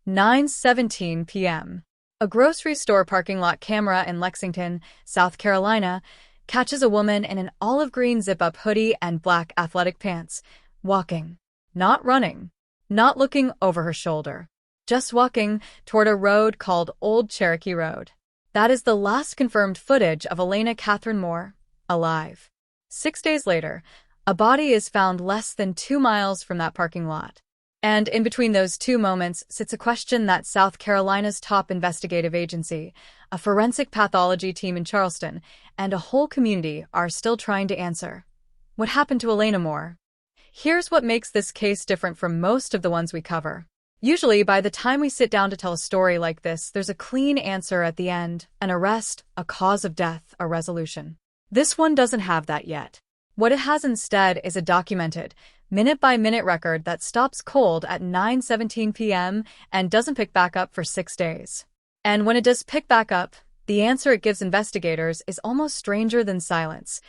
9:17 p.m. A grocery store parking lot camera in Lexington, South Carolina, catches a woman in an olive green zip-up hoodie and black athletic pants, walking, not running, not looking over her shoulder, just walking toward a road called Old Cherokee Road. That is the last confirmed footage of Elena Katherine Moore, alive. 6 days later, a body is found less than 2 miles from that parking lot. And in between those two moments sits a question that South Carolina's top investigative agency, a forensic pathology team in Charleston, and a whole community are still trying to answer. What happened to Elena Moore? Here's what makes this case different from most of the ones we cover. Usually, by the time we sit down to tell a story like this, there's a clean answer at the end, an arrest, a cause of death, a resolution. This one doesn't have that yet. What it has instead is a documented, minute-by-minute record that stops cold at 9:17 p.m. and doesn't pick back up for 6 days. And when it does pick back up, the answer it gives investigators is almost stranger than silence,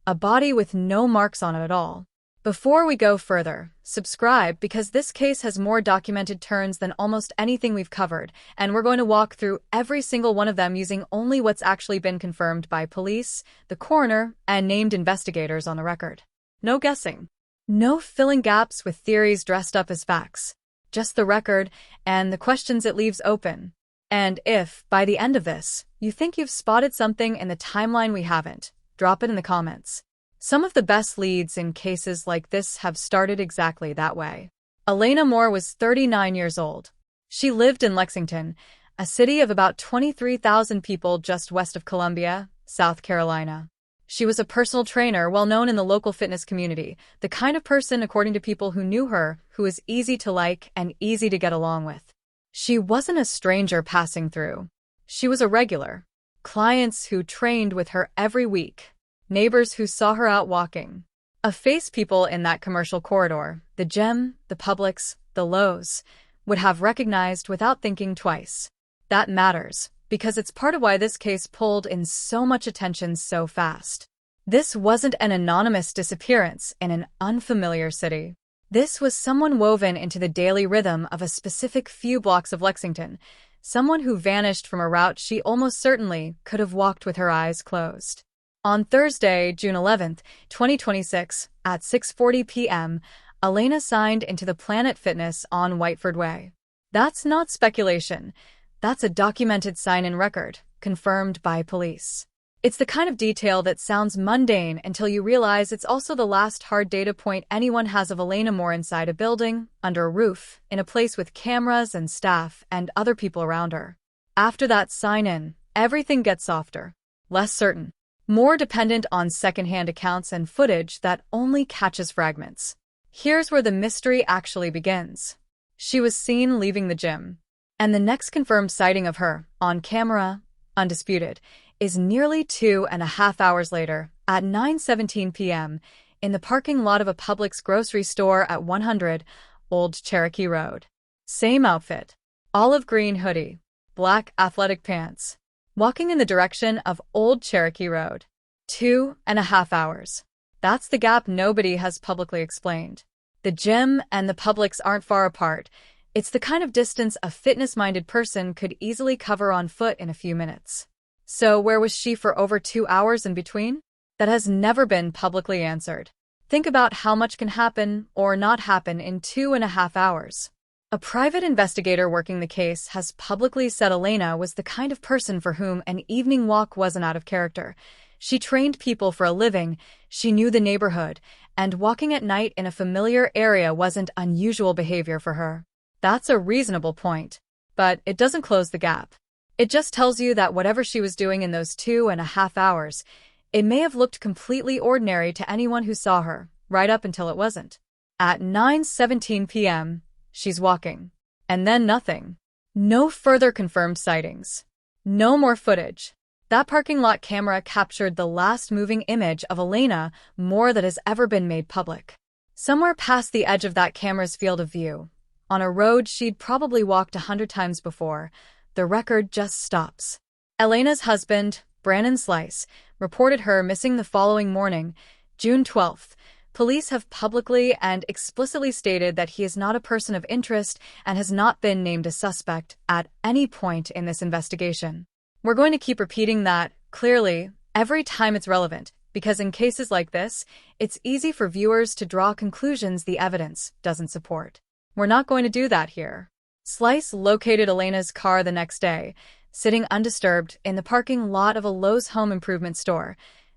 a body with no marks on it at all. Before we go further, subscribe because this case has more documented turns than almost anything we've covered, and we're going to walk through every single one of them using only what's actually been confirmed by police, the coroner, and named investigators on the record. No guessing. No filling gaps with theories dressed up as facts. Just the record and the questions it leaves open. And if, by the end of this, you think you've spotted something in the timeline we haven't, drop it in the comments. Some of the best leads in cases like this have started exactly that way. Elena Moore was 39 years old. She lived in Lexington, a city of about 23,000 people just west of Columbia, South Carolina. She was a personal trainer well known in the local fitness community, the kind of person, according to people who knew her, who was easy to like and easy to get along with. She wasn't a stranger passing through. She was a regular. Clients who trained with her every week. Neighbors who saw her out walking. A face people in that commercial corridor, the gym, the Publix, the Lowe's, would have recognized without thinking twice. That matters, because it's part of why this case pulled in so much attention so fast. This wasn't an anonymous disappearance in an unfamiliar city. This was someone woven into the daily rhythm of a specific few blocks of Lexington, someone who vanished from a route she almost certainly could have walked with her eyes closed. On Thursday, June 11, 2026, at 6:40 p.m., Elena signed into the Planet Fitness on Whiteford Way. That's not speculation. That's a documented sign-in record, confirmed by police. It's the kind of detail that sounds mundane until you realize it's also the last hard data point anyone has of Elena Moore inside a building, under a roof, in a place with cameras and staff and other people around her. After that sign-in, everything gets softer, less certain. More dependent on secondhand accounts and footage that only catches fragments. Here's where the mystery actually begins. She was seen leaving the gym. And the next confirmed sighting of her, on camera, undisputed, is nearly 2.5 hours later, at 9:17 p.m., in the parking lot of a Publix grocery store at 100 Old Cherokee Road. Same outfit. Olive green hoodie. Black athletic pants. Walking in the direction of Old Cherokee Road. 2.5 hours. That's the gap nobody has publicly explained. The gym and the Publix aren't far apart. It's the kind of distance a fitness-minded person could easily cover on foot in a few minutes. So where was she for over 2 hours in between? That has never been publicly answered. Think about how much can happen or not happen in 2.5 hours. A private investigator working the case has publicly said Elena was the kind of person for whom an evening walk wasn't out of character. She trained people for a living, she knew the neighborhood, and walking at night in a familiar area wasn't unusual behavior for her. That's a reasonable point, but it doesn't close the gap. It just tells you that whatever she was doing in those 2.5 hours, it may have looked completely ordinary to anyone who saw her, right up until it wasn't. At 9:17 p.m., she's walking. And then nothing. No further confirmed sightings. No more footage. That parking lot camera captured the last moving image of Elena Moore that has ever been made public. Somewhere past the edge of that camera's field of view, on a road she'd probably walked 100 times before, the record just stops. Elena's husband, Brandon Slice, reported her missing the following morning, June 12th, Police have publicly and explicitly stated that he is not a person of interest and has not been named a suspect at any point in this investigation. We're going to keep repeating that, clearly, every time it's relevant, because in cases like this, it's easy for viewers to draw conclusions the evidence doesn't support. We're not going to do that here. Slice located Elena's car the next day, sitting undisturbed in the parking lot of a Lowe's home improvement store,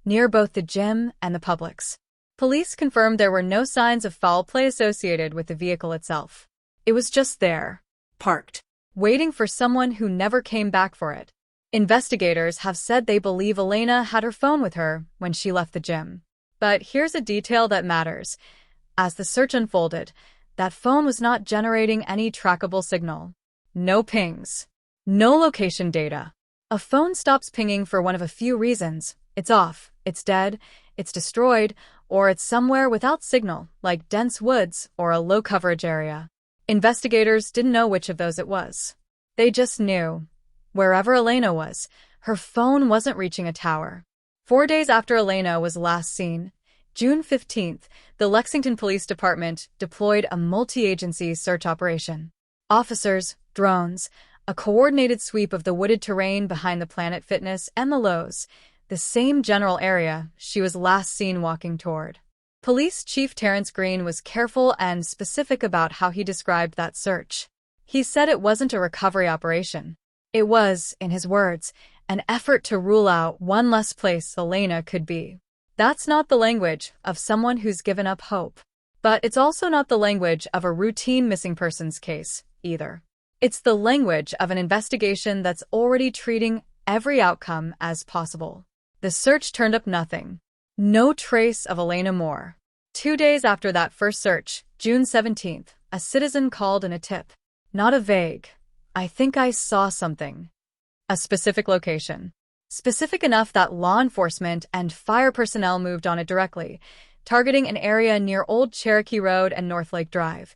near both the gym and the Publix. Police confirmed there were no signs of foul play associated with the vehicle itself. It was just there, parked, waiting for someone who never came back for it. Investigators have said they believe Elena had her phone with her when she left the gym. But here's a detail that matters. As the search unfolded, that phone was not generating any trackable signal. No pings. No location data. A phone stops pinging for one of a few reasons. It's off, it's dead, it's destroyed, or it's somewhere without signal, like dense woods or a low-coverage area. Investigators didn't know which of those it was. They just knew. Wherever Elena was, her phone wasn't reaching a tower. 4 days after Elena was last seen, June 15th, the Lexington Police Department deployed a multi-agency search operation. Officers, drones, a coordinated sweep of the wooded terrain behind the Planet Fitness and the Lowe's, the same general area she was last seen walking toward. Police Chief Terrence Green was careful and specific about how he described that search. He said it wasn't a recovery operation. It was, in his words, an effort to rule out one less place Elena could be. That's not the language of someone who's given up hope. But it's also not the language of a routine missing persons case, either. It's the language of an investigation that's already treating every outcome as possible. The search turned up nothing. No trace of Elena Moore. 2 days after that first search, June 17th, a citizen called in a tip. Not a vague, "I think I saw something." A specific location. Specific enough that law enforcement and fire personnel moved on it directly, targeting an area near Old Cherokee Road and North Lake Drive,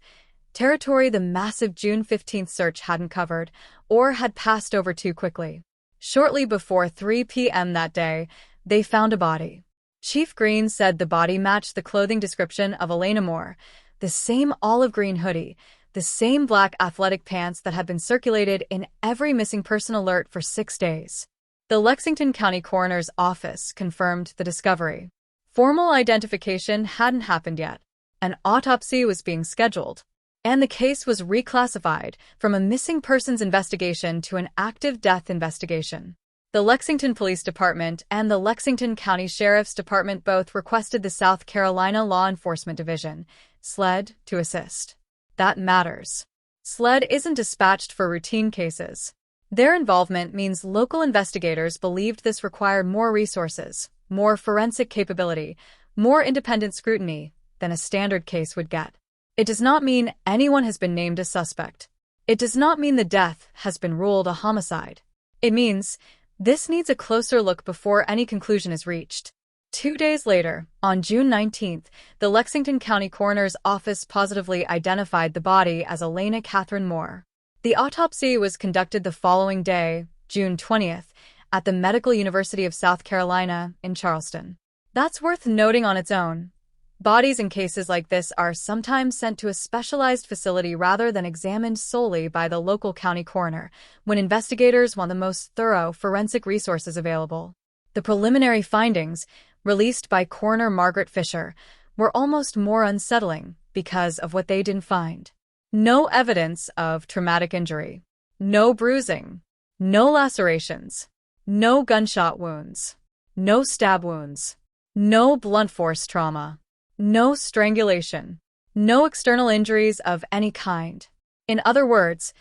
territory the massive June 15th search hadn't covered or had passed over too quickly. Shortly before 3 p.m. that day, they found a body. Chief Green said the body matched the clothing description of Elena Moore, the same olive green hoodie, the same black athletic pants that had been circulated in every missing person alert for 6 days. The Lexington County Coroner's Office confirmed the discovery. Formal identification hadn't happened yet. An autopsy was being scheduled, and the case was reclassified from a missing persons investigation to an active death investigation. The Lexington Police Department and the Lexington County Sheriff's Department both requested the South Carolina Law Enforcement Division, SLED, to assist. That matters. SLED isn't dispatched for routine cases. Their involvement means local investigators believed this required more resources, more forensic capability, more independent scrutiny than a standard case would get. It does not mean anyone has been named a suspect. It does not mean the death has been ruled a homicide. It means this needs a closer look before any conclusion is reached. 2 days later, on June 19th, the Lexington County Coroner's Office positively identified the body as Elena Katherine Moore. The autopsy was conducted the following day, June 20th, at the Medical University of South Carolina in Charleston. That's worth noting on its own. Bodies in cases like this are sometimes sent to a specialized facility rather than examined solely by the local county coroner, when investigators want the most thorough forensic resources available. The preliminary findings, released by Coroner Margaret Fisher, were almost more unsettling because of what they didn't find. No evidence of traumatic injury. No bruising. No lacerations. No gunshot wounds. No stab wounds. No blunt force trauma. No strangulation. No external injuries of any kind. In other words,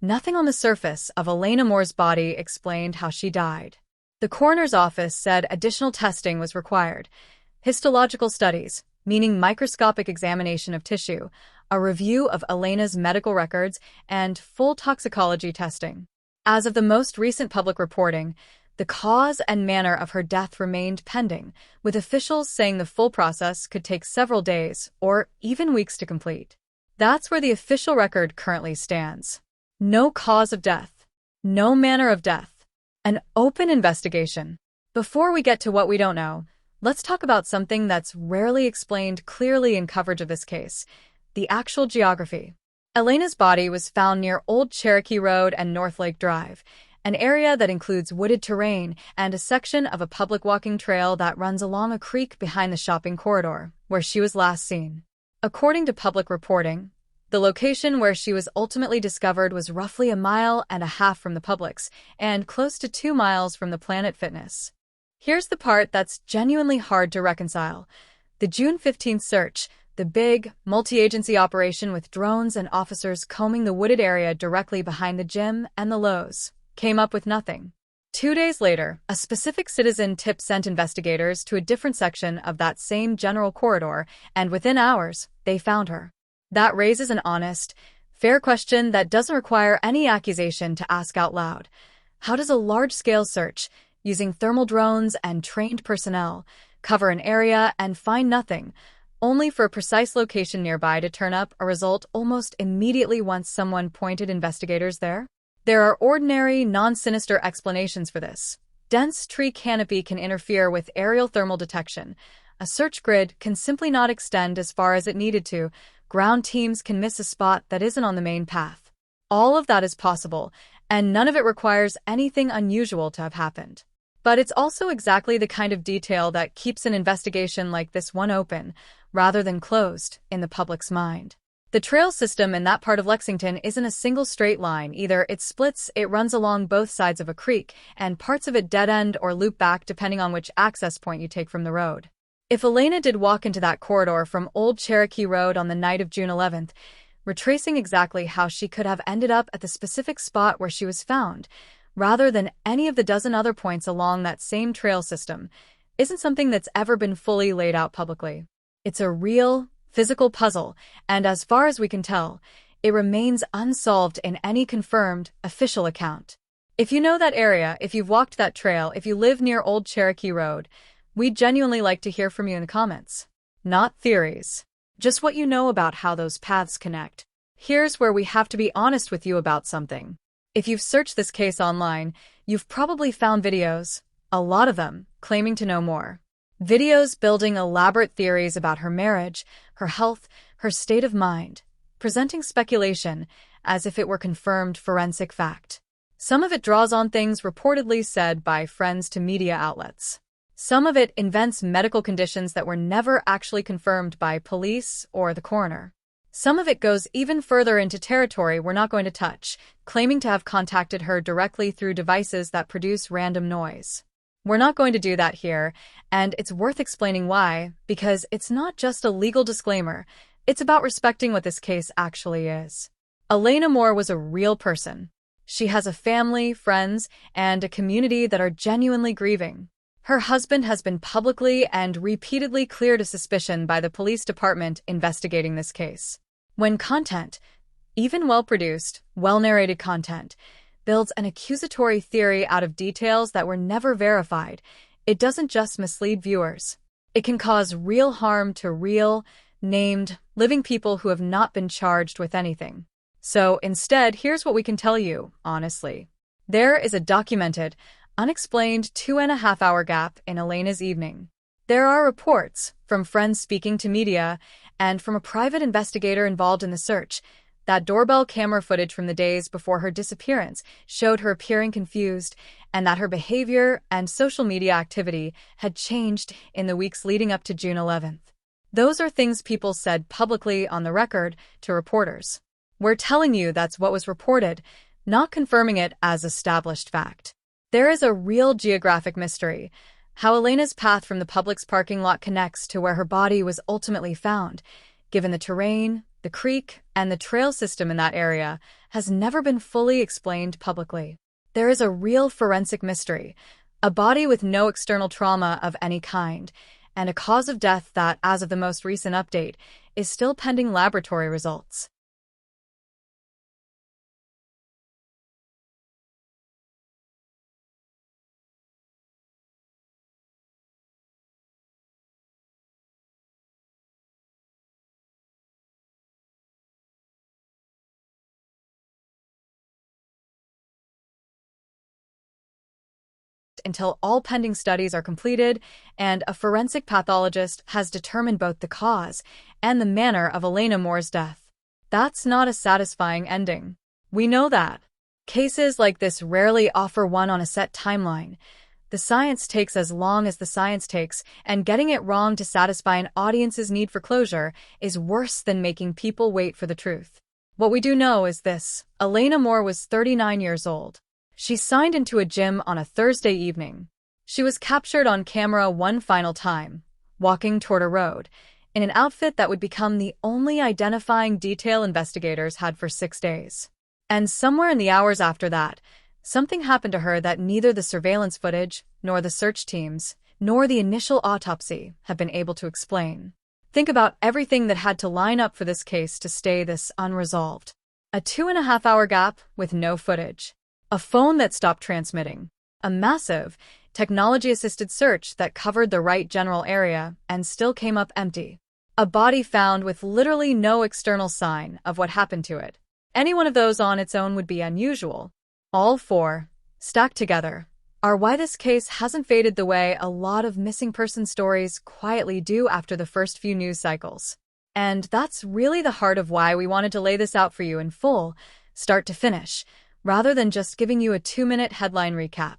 nothing on the surface of Elena Moore's body explained how she died. The coroner's office said additional testing was required. Histological studies, meaning microscopic examination of tissue, a review of Elena's medical records, and full toxicology testing. As of the most recent public reporting, the cause and manner of her death remained pending, with officials saying the full process could take several days or even weeks to complete. That's where the official record currently stands. No cause of death. No manner of death. An open investigation. Before we get to what we don't know, Let's talk about something that's rarely explained clearly in coverage of this case: the actual geography. Elena's body was found near Old Cherokee Road and North Lake Drive, an area that includes wooded terrain and a section of a public walking trail that runs along a creek behind the shopping corridor, where she was last seen. According to public reporting, the location where she was ultimately discovered was roughly 1.5 miles from the Publix and close to 2 miles from the Planet Fitness. Here's the part that's genuinely hard to reconcile. The June 15th search, the big, multi-agency operation with drones and officers combing the wooded area directly behind the gym and the Lowe's, came up with nothing. 2 days later, a specific citizen tip sent investigators to a different section of that same general corridor, and within hours, they found her. That raises an honest, fair question that doesn't require any accusation to ask out loud. How does a large-scale search, using thermal drones and trained personnel, cover an area and find nothing, only for a precise location nearby to turn up a result almost immediately once someone pointed investigators there? There are ordinary, non-sinister explanations for this. Dense tree canopy can interfere with aerial thermal detection. A search grid can simply not extend as far as it needed to. Ground teams can miss a spot that isn't on the main path. All of that is possible, and none of it requires anything unusual to have happened. But it's also exactly the kind of detail that keeps an investigation like this one open, rather than closed, in the public's mind. The trail system in that part of Lexington isn't a single straight line either. It splits, it runs along both sides of a creek, and parts of it dead-end or loop back depending on which access point you take from the road. If Elena did walk into that corridor from Old Cherokee Road on the night of June 11th, retracing exactly how she could have ended up at the specific spot where she was found, rather than any of the dozen other points along that same trail system, isn't something that's ever been fully laid out publicly. It's a real, physical puzzle, and as far as we can tell, it remains unsolved in any confirmed, official account. If you know that area, if you've walked that trail, if you live near Old Cherokee Road, we'd genuinely like to hear from you in the comments. Not theories. Just what you know about how those paths connect. Here's where we have to be honest with you about something. If you've searched this case online, you've probably found videos, a lot of them, claiming to know more. Videos building elaborate theories about her marriage, her health, her state of mind, presenting speculation as if it were confirmed forensic fact. Some of it draws on things reportedly said by friends to media outlets. Some of it invents medical conditions that were never actually confirmed by police or the coroner. Some of it goes even further into territory we're not going to touch, claiming to have contacted her directly through devices that produce random noise. We're not going to do that here, and it's worth explaining why, because it's not just a legal disclaimer, it's about respecting what this case actually is. Elena Moore was a real person. She has a family, friends, and a community that are genuinely grieving. Her husband has been publicly and repeatedly cleared of suspicion by the police department investigating this case. When content, even well-produced, well-narrated content, builds an accusatory theory out of details that were never verified, it doesn't just mislead viewers. It can cause real harm to real, named, living people who have not been charged with anything. So instead, here's what we can tell you, honestly. There is a documented, unexplained 2.5-hour gap in Elena's evening. There are reports, from friends speaking to media, and from a private investigator involved in the search, that doorbell camera footage from the days before her disappearance showed her appearing confused, and that her behavior and social media activity had changed in the weeks leading up to June 11th. Those are things people said publicly on the record to reporters. We're telling you that's what was reported, not confirming it as established fact. There is a real geographic mystery. How Elena's path from the Publix parking lot connects to where her body was ultimately found, given the terrain, the creek, and the trail system in that area, has never been fully explained publicly. There is a real forensic mystery, a body with no external trauma of any kind, and a cause of death that, as of the most recent update, is still pending laboratory results. until all pending studies are completed and a forensic pathologist has determined both the cause and the manner of Elena Moore's death. That's not a satisfying ending. We know that. Cases like this rarely offer one on a set timeline. The science takes as long as the science takes, and getting it wrong to satisfy an audience's need for closure is worse than making people wait for the truth. What we do know is this: Elena Moore was 39 years old. She signed into a gym on a Thursday evening. She was captured on camera one final time, walking toward a road, in an outfit that would become the only identifying detail investigators had for 6 days. And somewhere in the hours after that, something happened to her that neither the surveillance footage, nor the search teams, nor the initial autopsy have been able to explain. Think about everything that had to line up for this case to stay this unresolved. A 2.5-hour gap with no footage. A phone that stopped transmitting. A massive, technology-assisted search that covered the right general area and still came up empty. A body found with literally no external sign of what happened to it. Any one of those on its own would be unusual. All four, stacked together, are why this case hasn't faded the way a lot of missing person stories quietly do after the first few news cycles. And that's really the heart of why we wanted to lay this out for you in full, start to finish, rather than just giving you a 2-minute headline recap.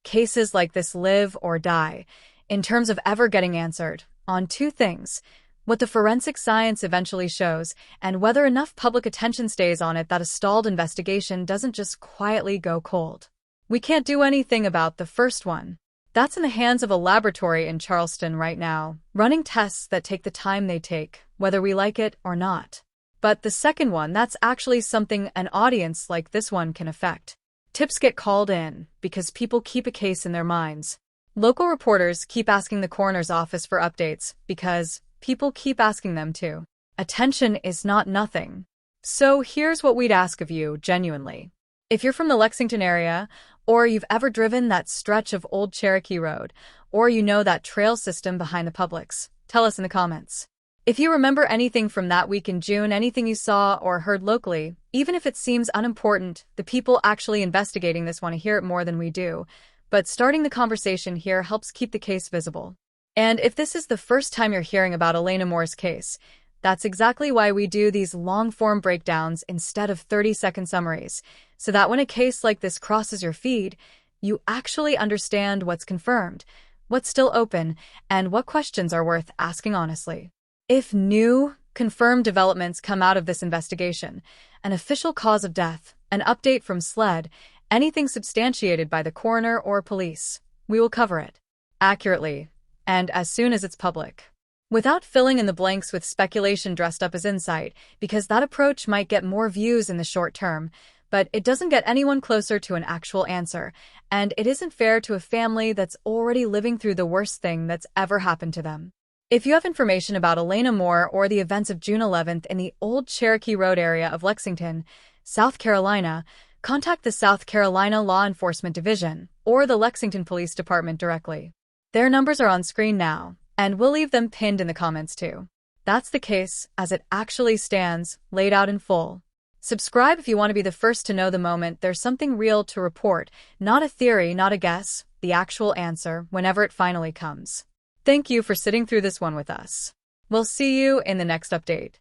Cases like this live or die, in terms of ever getting answered, on two things: what the forensic science eventually shows, and whether enough public attention stays on it that a stalled investigation doesn't just quietly go cold. We can't do anything about the first one. That's in the hands of a laboratory in Charleston right now, running tests that take the time they take, whether we like it or not. But the second one, that's actually something an audience like this one can affect. Tips get called in because people keep a case in their minds. Local reporters keep asking the coroner's office for updates because people keep asking them to. Attention is not nothing. So here's what we'd ask of you, genuinely. If you're from the Lexington area, or you've ever driven that stretch of Old Cherokee Road, or you know that trail system behind the Publix, tell us in the comments. If you remember anything from that week in June, anything you saw or heard locally, even if it seems unimportant, the people actually investigating this want to hear it more than we do. But starting the conversation here helps keep the case visible. And if this is the first time you're hearing about Elena Moore's case, that's exactly why we do these long-form breakdowns instead of 30-second summaries, so that when a case like this crosses your feed, you actually understand what's confirmed, what's still open, and what questions are worth asking honestly. If new, confirmed developments come out of this investigation, an official cause of death, an update from SLED, anything substantiated by the coroner or police, we will cover it accurately and as soon as it's public. Without filling in the blanks with speculation dressed up as insight, because that approach might get more views in the short term, but it doesn't get anyone closer to an actual answer, and it isn't fair to a family that's already living through the worst thing that's ever happened to them. If you have information about Elena Moore or the events of June 11th in the Old Cherokee Road area of Lexington, South Carolina, contact the South Carolina Law Enforcement Division or the Lexington Police Department directly. Their numbers are on screen now, and we'll leave them pinned in the comments too. That's the case as it actually stands, laid out in full. Subscribe if you want to be the first to know the moment there's something real to report, not a theory, not a guess, the actual answer whenever it finally comes. Thank you for sitting through this one with us. We'll see you in the next update.